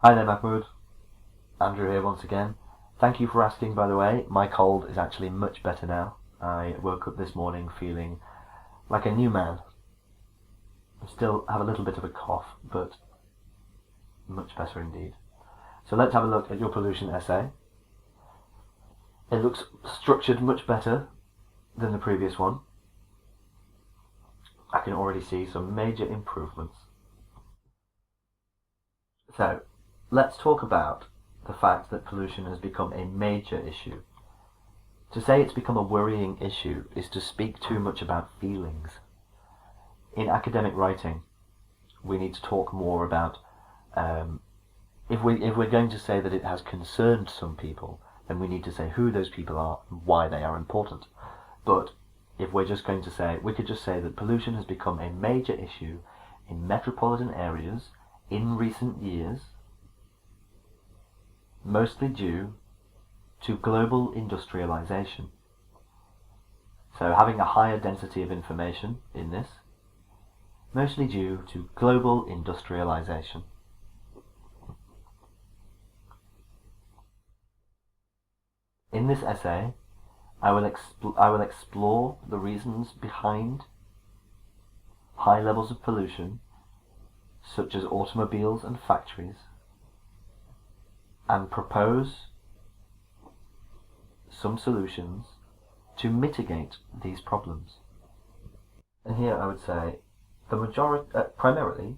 Hi there, Mahmood. Andrew here once again. Thank you for asking, by the way. My cold is actually much better now. I woke up this morning feeling like a new man. I still have a little bit of a cough, but much better indeed. So let's have a look at your pollution essay. It looks structured much better than the previous one. I can already see some major improvements. So, let's talk about the fact that pollution has become a major issue. To say it's become a worrying issue is to speak too much about feelings. In academic writing, we need to talk more about if we're going to say that it has concerned some people, then we need to say who those people are and why they are important. But if we're just going to say, we could just say that pollution has become a major issue in metropolitan areas in recent years, mostly due to global industrialization. So having a higher density of information in this, mostly due to global industrialization. In this essay, I will explore the reasons behind high levels of pollution, such as automobiles and factories, and propose some solutions to mitigate these problems. And here I would say primarily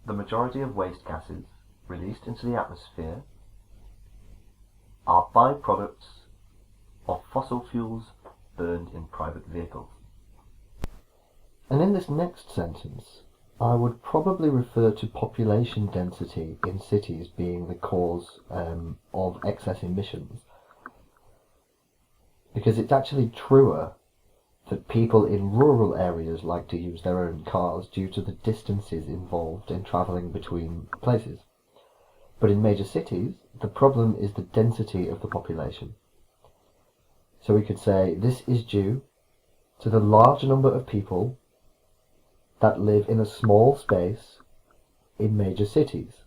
the majority of waste gases released into the atmosphere are byproducts of fossil fuels burned in private vehicles. And in this next sentence, I would probably refer to population density in cities being the cause of excess emissions, because it's actually truer that people in rural areas like to use their own cars due to the distances involved in travelling between places. But in major cities, the problem is the density of the population. So we could say this is due to the large number of people that live in a small space in major cities.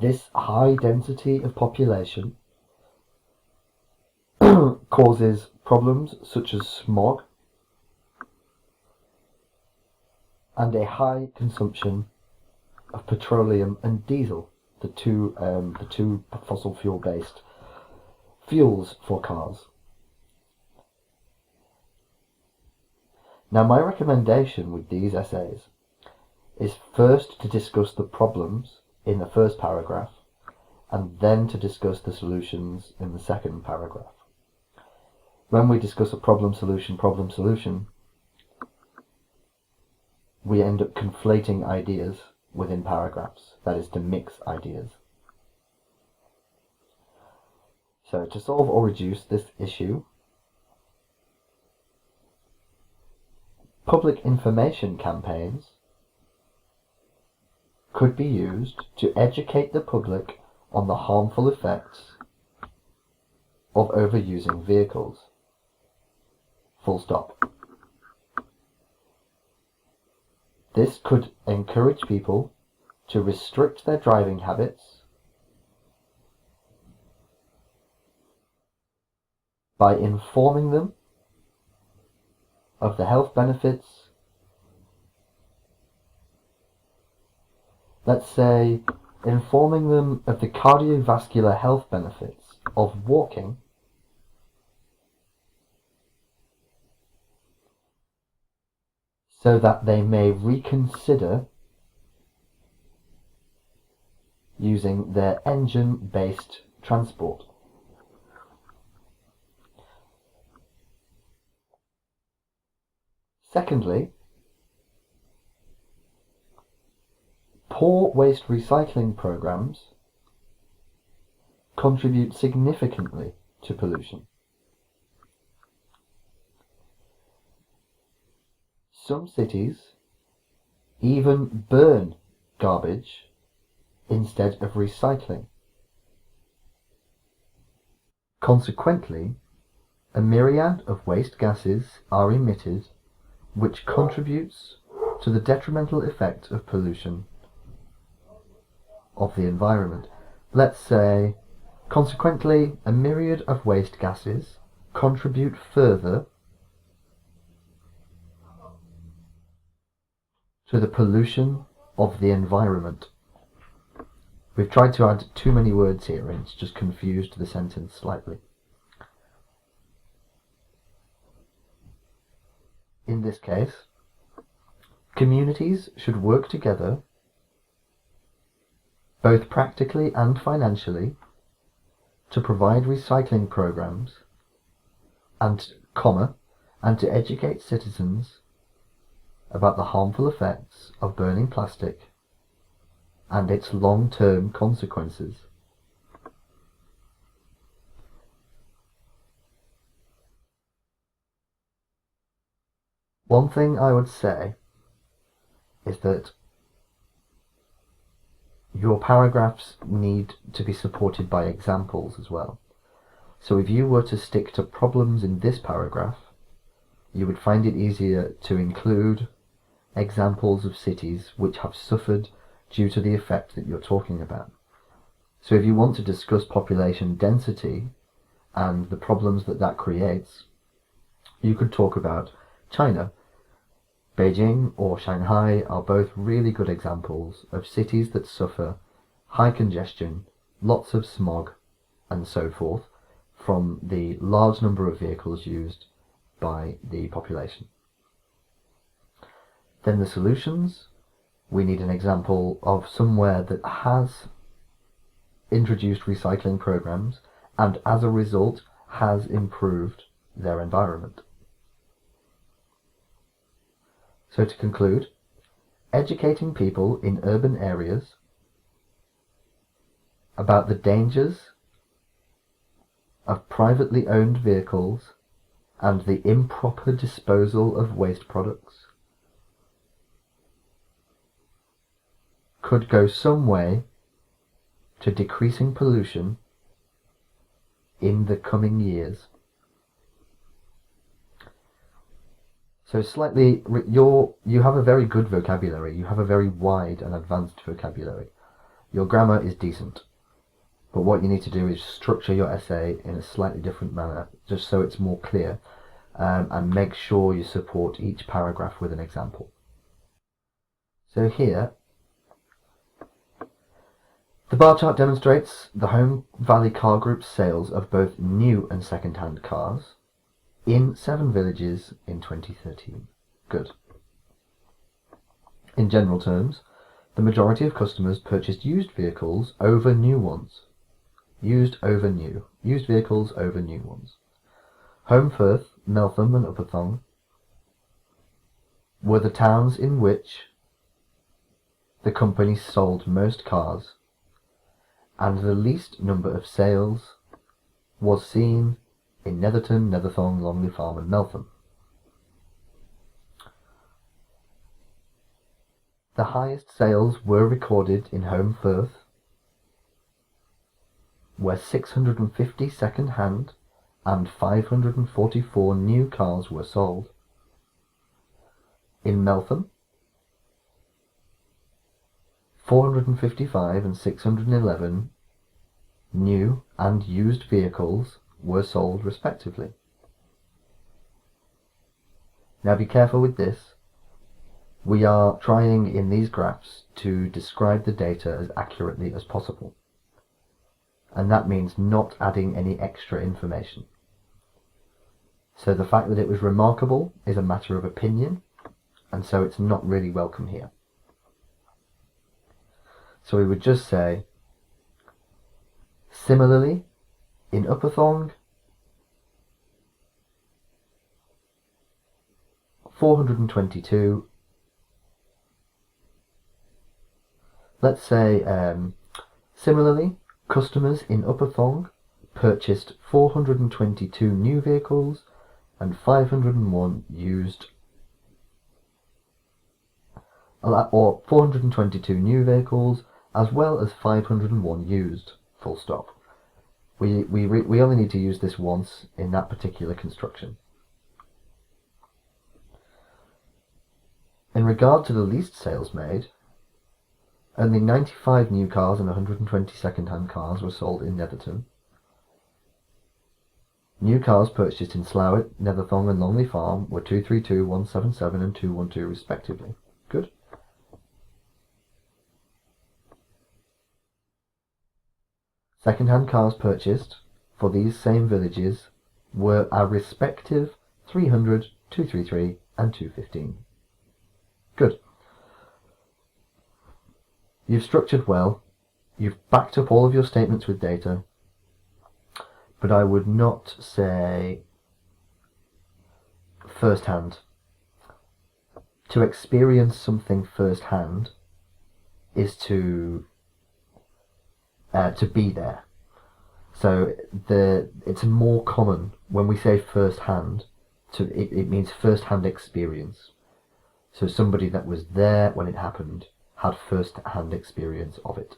This high density of population causes problems such as smog and a high consumption of petroleum and diesel, the two fossil fuel based fuels for cars. Now, my recommendation with these essays is first to discuss the problems in the first paragraph and then to discuss the solutions in the second paragraph. When we discuss a problem solution, we end up conflating ideas within paragraphs, that is, to mix ideas. So to solve or reduce this issue, public information campaigns could be used to educate the public on the harmful effects of overusing vehicles. Full stop. This could encourage people to restrict their driving habits by informing them of the health benefits. Let's say informing them of the cardiovascular health benefits of walking so that they may reconsider using their engine-based transport. Secondly, poor waste recycling programs contribute significantly to pollution. Some cities even burn garbage instead of recycling. Consequently, a myriad of waste gases are emitted, which contributes to the detrimental effect of pollution of the environment. Let's say, consequently, a myriad of waste gases contribute further to the pollution of the environment. We've tried to add too many words here and it's just confused the sentence slightly. In this case, communities should work together both practically and financially to provide recycling programs and to educate citizens about the harmful effects of burning plastic and its long-term consequences. One thing I would say is that your paragraphs need to be supported by examples as well. So if you were to stick to problems in this paragraph, you would find it easier to include examples of cities which have suffered due to the effect that you're talking about. So if you want to discuss population density and the problems that that creates, you could talk about China. Beijing or Shanghai are both really good examples of cities that suffer high congestion, lots of smog, and so forth from the large number of vehicles used by the population. Then the solutions. We need an example of somewhere that has introduced recycling programs and as a result has improved their environment. So to conclude, educating people in urban areas about the dangers of privately owned vehicles and the improper disposal of waste products could go some way to decreasing pollution in the coming years. So you have a very good vocabulary, you have a very wide and advanced vocabulary. Your grammar is decent, but what you need to do is structure your essay in a slightly different manner, just so it's more clear, and make sure you support each paragraph with an example. So here, the bar chart demonstrates the Home Valley Car Group's sales of both new and second-hand cars in 7 villages in 2013. Good. In general terms, the majority of customers purchased used vehicles over new ones. Used vehicles over new ones. Home Firth, Meltham and Upperthong were the towns in which the company sold most cars, and the least number of sales was seen in Netherton, Netherthong, Longley Farm and Meltham. The highest sales were recorded in Home Firth, where 650 second-hand and 544 new cars were sold. In Meltham, 455 and 611 new and used vehicles were sold respectively. Now be careful with this. We are trying in these graphs to describe the data as accurately as possible, and that means not adding any extra information. So the fact that it was remarkable is a matter of opinion, and so it's not really welcome here. So we would just say, similarly, in Upperthong, 422. Let's say, similarly, customers in Upperthong purchased 422 new vehicles and 501 used, or 422 new vehicles as well as 501 used, full stop. We only need to use this once in that particular construction. In regard to the least sales made, Only 95 new cars and 120 second-hand cars were sold in Netherton. New cars purchased in Slough, Netherthong and Longley Farm were 232, 177 and 212 respectively. Good. Second-hand cars purchased for these same villages were a respective 300, 233 and 215. Good. You've structured well. You've backed up all of your statements with data. But I would not say first-hand. To experience something first-hand is to be there. So it's more common when we say first-hand. It means first-hand experience. So somebody that was there when it happened had first-hand experience of it.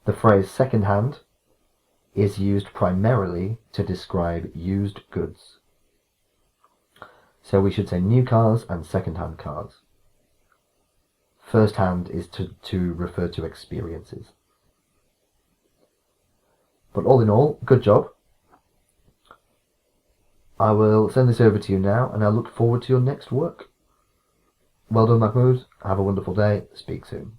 The phrase second-hand is used primarily to describe used goods. So we should say new cars and second-hand cars. First-hand is to refer to experiences. But all in all, good job. I will send this over to you now, and I look forward to your next work. Well done, Mahmood. Have a wonderful day. Speak soon.